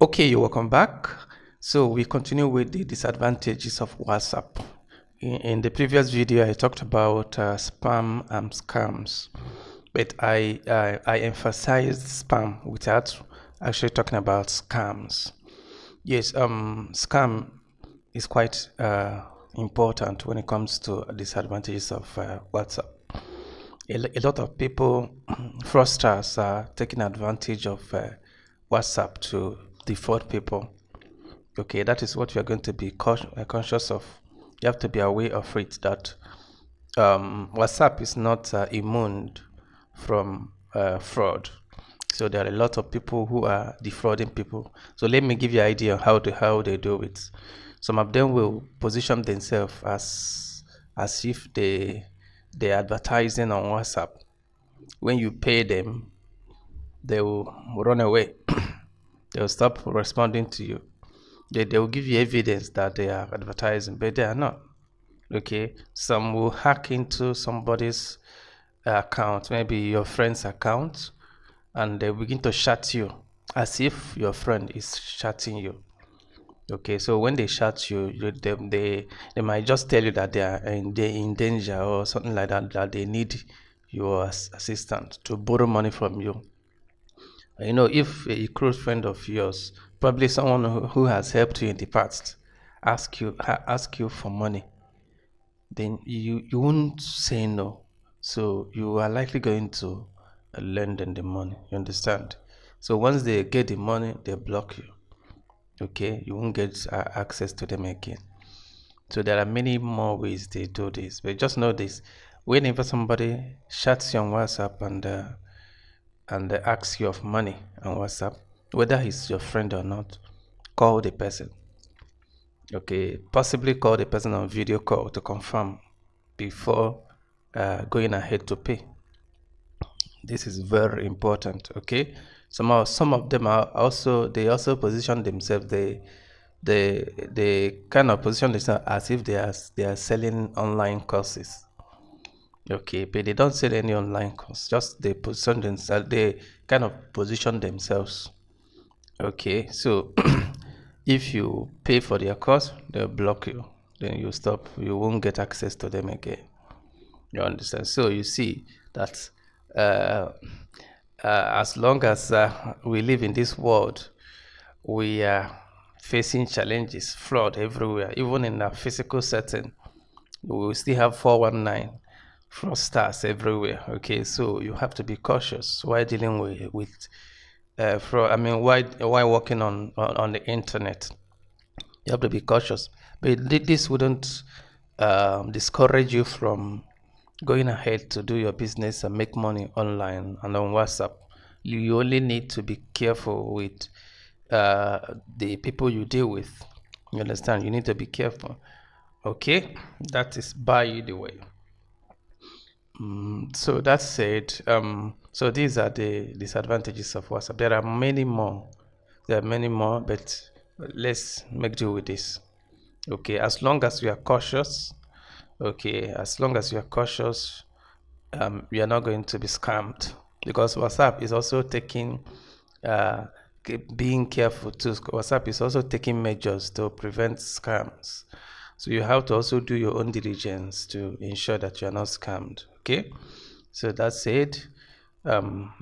Okay, you're welcome back. So we continue with the disadvantages of WhatsApp. In the previous video, I talked about spam and scams, but I emphasized spam without actually talking about scams. Yes, scam is quite important when it comes to disadvantages of WhatsApp. A lot of people, fraudsters, are taking advantage of WhatsApp to defraud people. Okay, that is what you are going to be conscious of. You have to be aware of it that WhatsApp is not immune from fraud. So there are a lot of people who are defrauding people. So let me give you an idea of how they do it. Some of them will position themselves as if they're advertising on WhatsApp. When you pay them, they will run away. They will stop responding to you. They will give you evidence that they are advertising, but they are not. Okay, some will hack into somebody's account, maybe your friend's account, and they begin to chat you as if your friend is chatting you. Okay, so when they chat you, they might just tell you that they are in danger or something like that, that they need your assistance to borrow money from you. You know, if a close friend of yours, probably someone who has helped you in the past, ask you for money, then you won't say no. So you are likely going to lend them the money. You understand? So once they get the money, they block you. Okay, you won't get access to them again. So there are many more ways they do this, but just know this: whenever somebody chats you on WhatsApp and they ask you of money on WhatsApp, whether he's your friend or not, call the person. Okay, possibly call the person on video call to confirm before going ahead to pay. This is very important. Okay, some of them are also position themselves. They kind of position themselves as if they are selling online courses. Okay, but they don't sell any online course. Just they position themselves. They kind of position themselves. Okay, so if you pay for their course, they'll block you. Then you stop. You won't get access to them again. You understand? So you see that as long as we live in this world, we are facing challenges, fraud everywhere, even in a physical setting. We will still have 419 fraudsters everywhere. Okay, so you have to be cautious while dealing with fraud. I mean, why working on the internet. You have to be cautious, but this wouldn't discourage you from going ahead to do your business and make money online and on WhatsApp. You only need to be careful with the people you deal with. You understand? You need to be careful. Okay, that is by the way. So that said, so these are the disadvantages of WhatsApp. There are many more. There are many more, but let's make do with this. Okay, as long as we are cautious, okay, as long as you are cautious, you are not going to be scammed, because WhatsApp is also taking being careful too. WhatsApp is also taking measures to prevent scams. So you have to also do your own diligence to ensure that you are not scammed. Okay, so that's it. I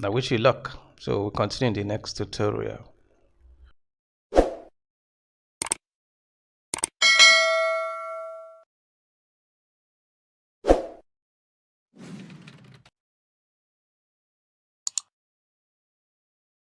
wish you luck. So we'll continue in the next tutorial.